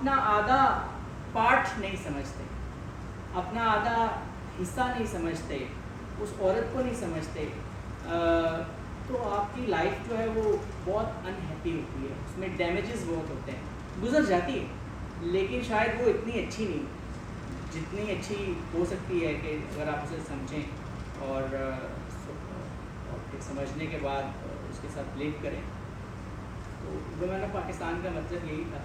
اپنا آدھا پارٹ نہیں سمجھتے، اپنا آدھا حصہ نہیں سمجھتے، اس عورت کو نہیں سمجھتے، تو آپ کی لائف جو ہے وہ بہت انہیپی ہوتی ہے، اس میں ڈیمیجز بہت ہوتے ہیں، گزر جاتی ہے لیکن شاید وہ اتنی اچھی نہیں جتنی اچھی ہو سکتی ہے کہ اگر آپ اسے سمجھیں اور پھر سمجھنے کے بعد اس کے ساتھ لیو کریں. تو ویمن آف پاکستان کا مطلب یہی تھا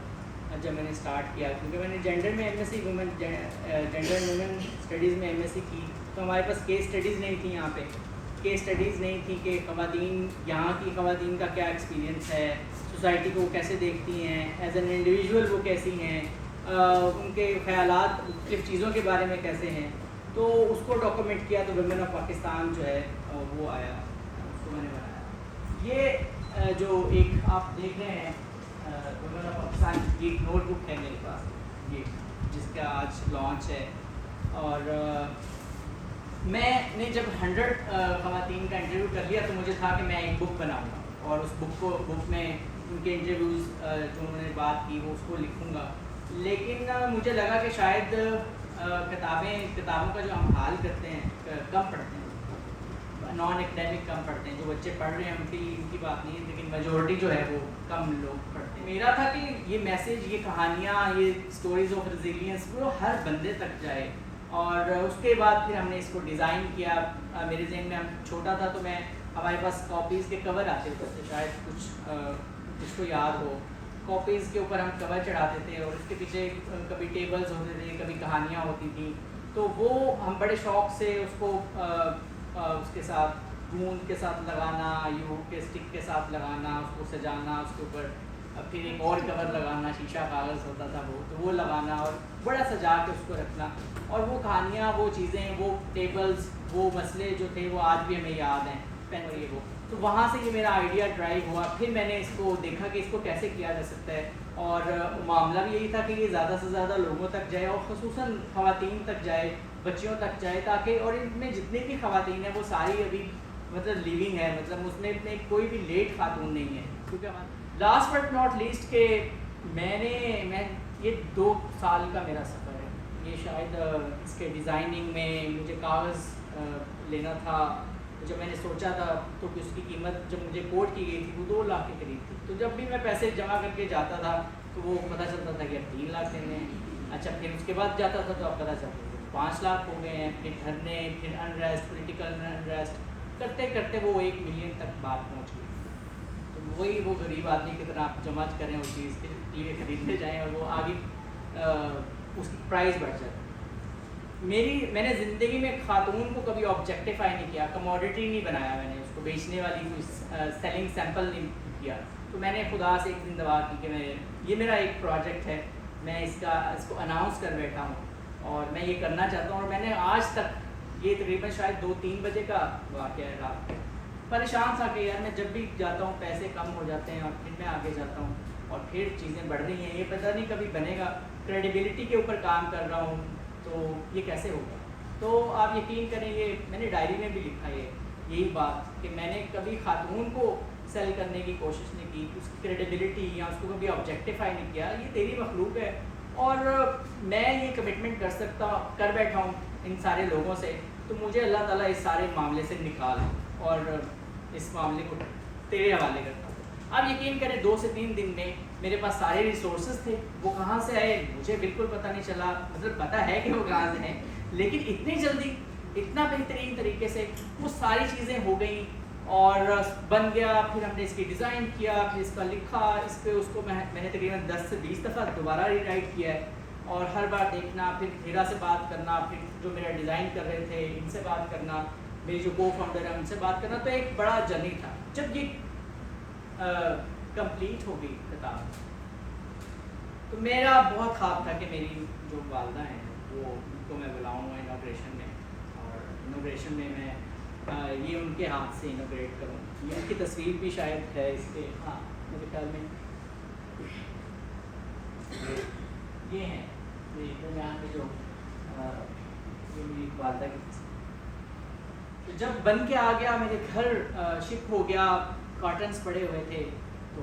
جب میں نے اسٹارٹ کیا، کیونکہ میں نے جینڈر میں M S C gender women studies میں ایم ایس سی کی، تو ہمارے پاس کیس اسٹڈیز نہیں تھیں، یہاں پہ کیس اسٹڈیز نہیں تھی کہ خواتین، یہاں کی خواتین کا کیا ایکسپیرینس ہے، سوسائٹی کو وہ کیسے دیکھتی ہیں، ایز این انڈیویژول وہ کیسی ہیں، ان کے خیالات مختلف چیزوں کے بارے میں کیسے ہیں. تو اس کو ڈاکومنٹ کیا تو ویمن آف پاکستان جو ہے وہ آیا، اس کو میں نے بنایا. یہ جو ایک آپ دیکھ رہے ہیں ویمن آف پاکستان کی ایک نوٹ بک ہے میرے پاس، یہ جس کا آج لانچ ہے. اور میں نے جب 100 خواتین کا انٹرویو کر لیا تو مجھے تھا کہ میں ایک بک بناؤں گا اور اس بک میں ان کے انٹرویوز جو انہوں نے بات کی وہ اس کو لکھوں گا. لیکن مجھے لگا کہ شاید کتابوں کا جو ہم حال کرتے ہیں کم پڑھتے ہیں، نان اکیڈمک کم پڑھتے ہیں، جو بچے پڑھ رہے ہیں ان کی بات نہیں ہے، لیکن میجورٹی جو ہے وہ کم لوگ پڑھتے ہیں. میرا تھا کہ یہ میسیج، یہ کہانیاں، یہ اسٹوریز آف ریزیلینس وہ ہر بندے تک جائے. اور اس کے بعد پھر ہم نے اس کو ڈیزائن کیا. میرے ذہن میں چھوٹا تھا تو ہمارے پاس کاپیز کے کور آتے ہوتے تھے، شاید کچھ کو یاد ہو، کاپیز کے اوپر ہم کور چڑھاتے تھے اور اس کے پیچھے کبھی ٹیبلز ہوتے تھے، کبھی کہانیاں ہوتی تھیں. تو وہ ہم بڑے شوق سے اس کو اس کے ساتھ گوند کے ساتھ لگانا، یو کے اسٹک کے ساتھ لگانا، اس کو سجانا، اس کے اوپر پھر ایک اور کور لگانا، شیشہ کاغذ ہوتا تھا وہ لگانا اور بڑا سجا کے اس کو رکھنا. اور وہ کہانیاں، وہ چیزیں، وہ ٹیبلز، وہ مسئلے جو تھے وہ آج بھی ہمیں یاد ہیں. وہ تو وہاں سے یہ میرا آئیڈیا ڈرائیو ہوا. پھر میں نے اس کو دیکھا کہ اس کو کیسے کیا جا سکتا ہے، اور معاملہ بھی یہی تھا کہ یہ زیادہ سے زیادہ لوگوں تک جائے اور خصوصاً خواتین تک جائے، بچیوں تک جائے، تاکہ اور ان میں جتنی بھی خواتین ہیں وہ ساری ابھی مطلب لیونگ ہے، مطلب اس میں کوئی بھی لیٹ خاتون نہیں ہے. کیونکہ لاسٹ بٹ ناٹ لیسٹ کہ میں یہ 2 سال کا میرا سفر ہے. یہ شاید اس کے ڈیزائننگ میں مجھے کاغذ لینا تھا. جب میں نے سوچا تھا تو اس کی قیمت جب مجھے کوٹ کی گئی تھی وہ 2 لاکھ کے قریب تھی. تو جب بھی میں پیسے جمع کر کے جاتا تھا تو وہ پتہ چلتا تھا کہ اب 3 لاکھ دینے ہیں. اچھا پھر اس کے بعد جاتا تھا تو اب پتہ چلتا تھا 5 لاکھ ہو گئے ہیں. پھر دھرنے، پھر انریسٹ، پولیٹیکل انریسٹ کرتے کرتے وہ 1 ملین تک بات پہنچ گئی. تو وہی وہ غریب آدمی کی طرح آپ جمع کریں اس چیز کے لیے، خریدنے جائیں اور وہ آگے اس کی پرائز بڑھ جاتی. میں نے زندگی میں خاتون کو کبھی آبجیکٹیفائی نہیں کیا، کموڈیٹی نہیں بنایا، میں نے اس کو بیچنے والی کوئی سیلنگ سیمپل نہیں کیا. تو میں نے خدا سے ایک دن دعا کی کہ یہ میرا ایک پروجیکٹ ہے، میں اس کو اناؤنس کر بیٹھا ہوں اور میں یہ کرنا چاہتا ہوں. اور میں نے آج تک، یہ تقریباً شاید 2-3 بجے کا واقعہ ہے رات کو، پریشان تھا کہ یار میں جب بھی جاتا ہوں پیسے کم ہو جاتے ہیں اور پھر میں آگے جاتا ہوں اور پھر چیزیں بڑھ رہی ہیں، یہ پتہ نہیں کبھی بنے گا. کریڈیبلٹی کے اوپر کام کر رہا ہوں تو یہ کیسے ہوگا. تو آپ یقین کریں، یہ میں نے ڈائری میں بھی لکھا ہے یہی بات کہ میں نے کبھی خاتون کو سیل کرنے کی کوشش نہیں کی، اس کی کریڈیبلٹی یا اس کو کبھی آبجیکٹیفائی نہیں کیا. یہ تیری مخلوق ہے اور میں یہ کمٹمنٹ کر بیٹھا ہوں ان سارے لوگوں سے، تو مجھے اللہ تعالیٰ اس سارے معاملے سے نکال اور اس معاملے کو تیرے حوالے کرتا ہوں. آپ یقین کریں 2 سے 3 دن میں میرے پاس سارے ریسورسز تھے. وہ کہاں سے آئے مجھے بالکل پتہ نہیں چلا، مطلب پتہ ہے کہ وہ کہاں سے ہیں، لیکن اتنی جلدی اتنا بہترین طریقے سے وہ ساری چیزیں ہو گئیں اور بن گیا. پھر ہم نے اس کی ڈیزائن کیا، پھر اس کا لکھا، اس کو میں نے تقریباً 10 سے 20 دفعہ دوبارہ ری رائٹ کیا ہے. اور ہر بار دیکھنا، پھر ہیرا سے بات کرنا، پھر جو میرا ڈیزائن کر رہے تھے ان سے بات کرنا، میری جو کو فاؤنڈر ہیں ان سے بات کرنا. تو ایک بڑا جرنی تھا. جب یہ کمپلیٹ ہو گئی کتاب تو میرا بہت خواب تھا کہ میری جو والدہ ہیں وہ ان کو میں بلاؤں گا انوگریشن میں، اور انوگریشن میں یہ ان کے ہاتھ سے انوگریٹ کروں. یہ ان کی تصویر بھی شاید ہے اس کے، ہاں میرے خیال میں یہ ہیں درمیان میں جو میری والدہ کی تصویر. تو جب بن کے آ گیا، میرے گھر شفٹ ہو گیا، کارٹنس پڑے ہوئے تھے، تو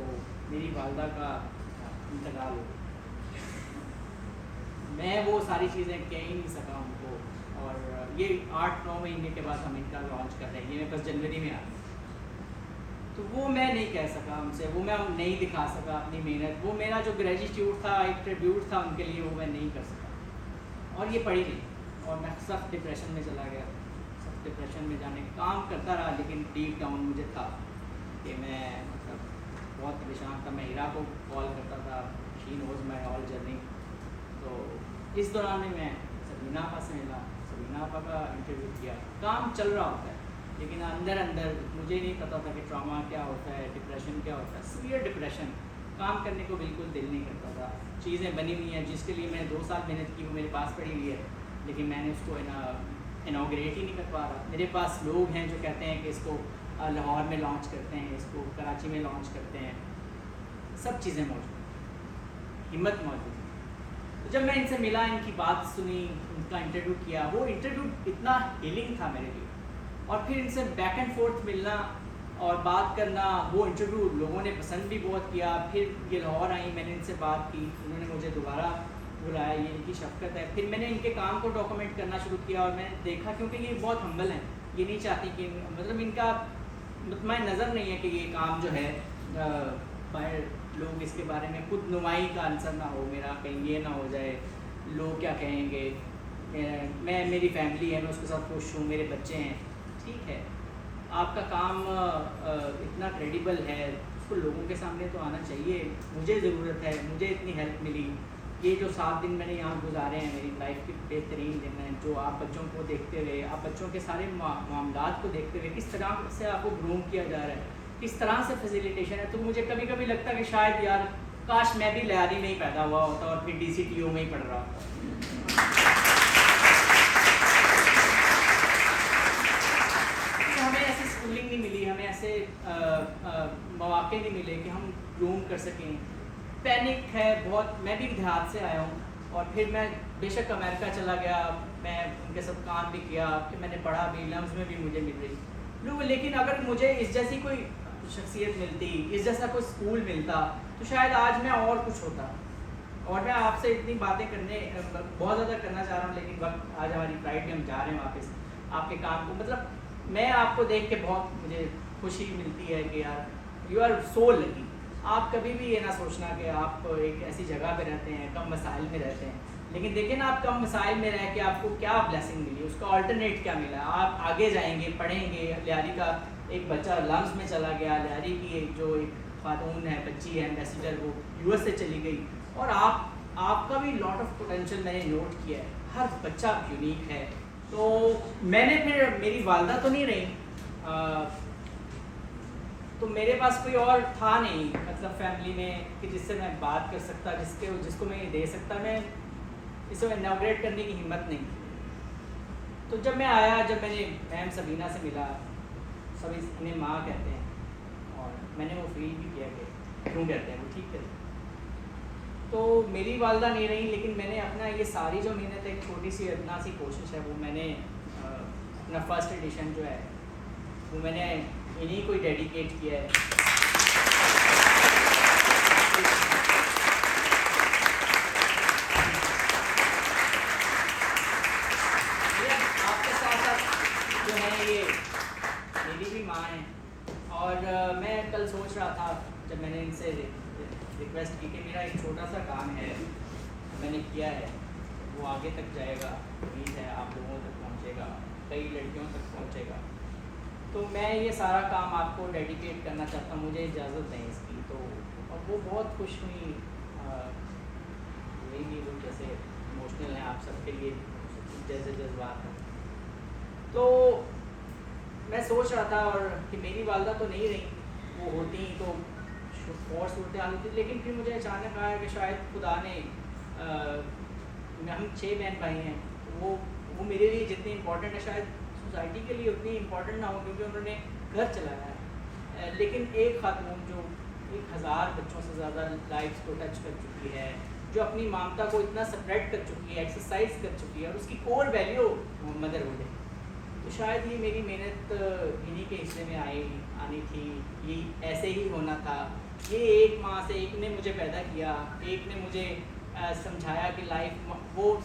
میری والدہ کا انتقال ہو گیا. ساری چیزیں کہہ ہی نہیں سکا ان کو. اور یہ 8-9 مہینے کے بعد ہم ان کا لانچ کر رہے ہیں, یہ میرے پاس جنوری میں آ گیا. تو وہ میں نہیں کہہ سکا ان سے, وہ میں نہیں دکھا سکا اپنی محنت. وہ میرا جو گریجیٹیوڈ تھا, ایک ٹریبیوٹ تھا ان کے لیے, وہ میں نہیں کر سکا. اور یہ پڑی رہی, اور میں سخت ڈپریشن میں چلا گیا. سخت ڈپریشن میں جانے کام کرتا رہا, لیکن ڈیپ ڈاؤن مجھے تھا کہ میں مطلب بہت پریشان تھا. میں ہیرا کو کال کرتا تھا, شی نوز مائی آل جرنی. تو اس دوران میں سبینہ آپا سے ملا, سبینہ آپا کا انٹرویو کیا. کام چل رہا ہوتا ہے, لیکن اندر مجھے نہیں پتا تھا کہ ٹراما کیا ہوتا ہے, ڈپریشن کیا ہوتا ہے. سیویئر ڈپریشن, کام کرنے کو بالکل دل نہیں کرتا تھا. چیزیں بنی ہوئی ہیں جس کے لیے میں نے 2 سال محنت کی, وہ میرے پاس پڑی ہوئی ہے, لیکن میں نے اس کو انوگریٹ ہی نہیں کر پا رہا. میرے پاس لوگ ہیں جو کہتے ہیں کہ اس کو لاہور میں لانچ کرتے ہیں, اس کو کراچی میں لانچ کرتے ہیں. سب چیزیں موجود ہیں, ہمت موجود ہے. تو جب میں ان سے ملا, ان کی بات سنی, ان کا انٹرویو کیا, وہ انٹرویو اتنا ہیلنگ تھا میرے لیے. اور پھر ان سے بیک اینڈ فورتھ ملنا اور بات کرنا, وہ انٹرویو لوگوں نے پسند بھی بہت کیا. پھر یہ لاہور آئیں, میں نے ان سے بات کی, انہوں نے مجھے دوبارہ بلایا, یہ ان کی شفقت ہے. پھر میں نے ان کے کام کو ڈاکومنٹ کرنا شروع کیا, اور میں نے دیکھا, کیونکہ یہ بہت ہمبل ہیں, یہ نہیں چاہتی کہ مطلب ان کا مطمئن نظر نہیں ہے کہ یہ کام جو ہے باہر لوگ اس کے بارے میں خود نمائی کا عنصر نہ ہو میرا, کہیں یہ نہ ہو جائے لوگ کیا کہیں گے. میں میری فیملی ہے, میں اس کے ساتھ خوش ہوں, میرے بچے ہیں. ٹھیک ہے, آپ کا کام اتنا کریڈیبل ہے, اس کو لوگوں کے سامنے تو آنا چاہیے. مجھے ضرورت ہے, مجھے اتنی ہیلپ ملی. یہ جو 7 دن میں نے یہاں گزارے ہیں, میری لائف کے بہترین دن ہیں, جو آپ بچوں کو دیکھتے ہوئے, آپ بچوں کے سارے معاملات کو دیکھتے ہوئے, کس طرح سے آپ کو گروم کیا جا رہا ہے, کس طرح سے فیسیلیٹیشن ہے. تو مجھے کبھی کبھی لگتا ہے کہ شاید یار کاش میں بھی لیاری میں ہی پیدا ہوا ہوتا اور پھر DCTO میں ہی پڑھ رہا ہوتا. ہمیں ایسی اسکولنگ نہیں ملی, ہمیں ایسے مواقع نہیں ملے کہ ہم گروم کر سکیں. پینک ہے بہت. میں بھی دیہات سے آیا ہوں, اور پھر میں بے شک امریکہ چلا گیا, میں ان کے ساتھ کام بھی کیا, کہ میں نے پڑھا بھی, لمز میں بھی مجھے مل رہی لوگ. لیکن اگر مجھے اس جیسی کوئی شخصیت ملتی, اس جیسا کوئی اسکول ملتا, تو شاید آج میں اور کچھ ہوتا. اور میں آپ سے اتنی باتیں کرنے بہت زیادہ کرنا چاہ رہا ہوں, لیکن وقت آج ہماری فلائٹ میں ہم جا رہے ہیں واپس. آپ کے کام کو مطلب میں آپ کو دیکھ کے بہت مجھے خوشی ملتی ہے کہ یار یو آر سو لکی. آپ کبھی بھی یہ نہ سوچنا کہ آپ ایک ایسی جگہ پہ رہتے ہیں, کم مسائل میں رہتے ہیں, لیکن دیکھیں نا آپ کم مسائل میں رہ کے آپ کو کیا بلیسنگ ملی, اس کا آلٹرنیٹ کیا ملا. آپ آگے جائیں گے, پڑھیں گے. لیاری کا ایک بچہ لمز میں چلا گیا, لیاری کی ایک جو ایک خاتون ہے, بچی ہے ایمبیسیڈر, وہ US سے چلی گئی. اور آپ کا بھی لاٹ آف پوٹینشیل میں نے نوٹ کیا ہے. ہر بچہ یونیک ہے. تو میں نے پھر, میری والدہ تو نہیں رہی, تو میرے پاس کوئی اور تھا نہیں مطلب فیملی میں کہ جس سے میں بات کر سکتا, جس کو میں یہ دے سکتا. میں اسے انوگریٹ کرنے کی ہمت نہیں تھی. تو جب میں آیا, جب میں نے میم سبینہ سے ملا, سبھی انہیں ماں کہتے ہیں, اور میں نے وہ فیل بھی کیا کہ کیوں کہتے ہیں, وہ ٹھیک کہتے ہیں. تو میری والدہ نہیں رہی, لیکن میں نے اپنا یہ ساری جو محنت ہے, ایک چھوٹی سی ادنا سی کوشش ہے, وہ میں نے اپنا فرسٹ ایڈیشن جو ہے وہ میں نے انہیں کو ڈیڈیکیٹ کیا ہے. آپ کے ساتھ ساتھ جو ہے یہ میری بھی ماں ہیں. اور میں کل سوچ رہا تھا, جب میں نے ان سے ریکویسٹ کی کہ میرا ایک چھوٹا سا کام ہے, میں نے کیا ہے, وہ آگے تک جائے گا, امید ہے آپ لوگوں تک پہنچے گا, کئی لڑکیوں تک پہنچے گا, تو میں یہ سارا کام آپ کو ڈیڈیکیٹ کرنا چاہتا ہوں, مجھے اجازت دیں اس کی. تو اور وہ بہت خوش ہوئی, وہی لوگ جیسے ایموشنل ہیں آپ سب کے لیے جیسے جذبات ہیں. تو میں سوچ رہا تھا, اور کہ میری والدہ تو نہیں رہی, وہ ہوتی تو اور صورتحال ہوتی, لیکن پھر مجھے اچانک آیا کہ شاید خدا نے, ہم 6 بہن بھائی ہیں, وہ میرے لیے جتنی امپورٹنٹ ہے شاید سوسائٹی کے لیے اتنی امپورٹنٹ نہ ہو, کیونکہ انہوں نے گھر چلایا ہے. لیکن ایک خاتون جو 1000 بچوں سے زیادہ لائفس کو ٹچ کر چکی ہے, جو اپنی مامتا کو اتنا سپریٹ کر چکی ہے, ایکسرسائز کر چکی ہے, اور اس کی کور ویلیو مدرہڈ ہے. تو شاید یہ میری محنت انہی کے حصے میں آنی تھی, یہ ایسے ہی ہونا تھا. یہ ایک ماں سے, ایک نے مجھے پیدا کیا, ایک نے مجھے سمجھایا کہ لائف وہ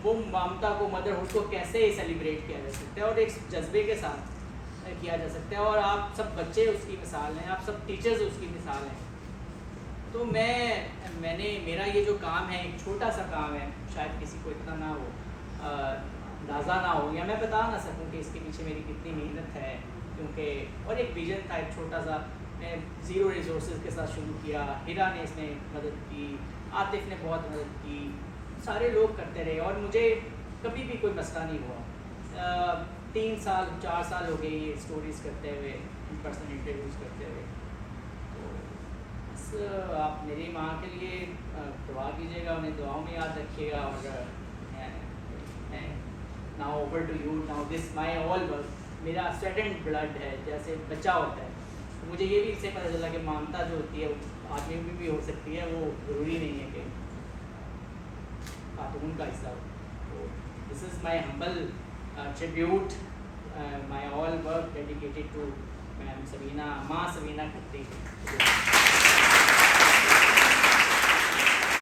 وہ ممتا کو مدرہڈ کو کیسے سیلیبریٹ کیا جا سکتا ہے اور ایک جذبے کے ساتھ کیا جا سکتا ہے. اور آپ سب بچے اس کی مثال ہیں, آپ سب ٹیچرز اس کی مثال ہیں. تو میں نے میرا یہ جو کام ہے ایک چھوٹا سا کام ہے, شاید کسی کو اتنا نہ ہو اندازہ نہ ہو یا میں بتا نہ سکوں کہ اس کے پیچھے میری کتنی محنت ہے, کیونکہ اور ایک ویژن تھا ایک چھوٹا سا. میں زیرو ریسورسز کے ساتھ شروع کیا, ہیرا نے اس میں مدد کی, عاطف نے بہت مدد کی, سارے لوگ کرتے رہے اور مجھے کبھی بھی کوئی مسئلہ نہیں ہوا. 3 سال 4 سال ہو گئے یہ اسٹوریز کرتے ہوئے, ان پرسن انٹرویوز کرتے ہوئے. تو بس آپ میری ماں کے لیے دعا کیجیے گا, انہیں دعاؤں میں یاد رکھیے گا. اور now over to you, now this my all work. میرا سویٹ اینڈ بلڈ ہے, جیسے بچہ ہوتا ہے. تو مجھے یہ بھی اس سے پتہ چلا کہ ممتا جو ہوتی ہے وہ آدمی میں بھی ہو سکتی ہے, وہ ضروری نہیں ہے کہ خاتون کا حصہ ہو. تو دس از مائی ہمبل tribute, my all work dedicated to میم سبینہ, ماں سبینہ کھٹی.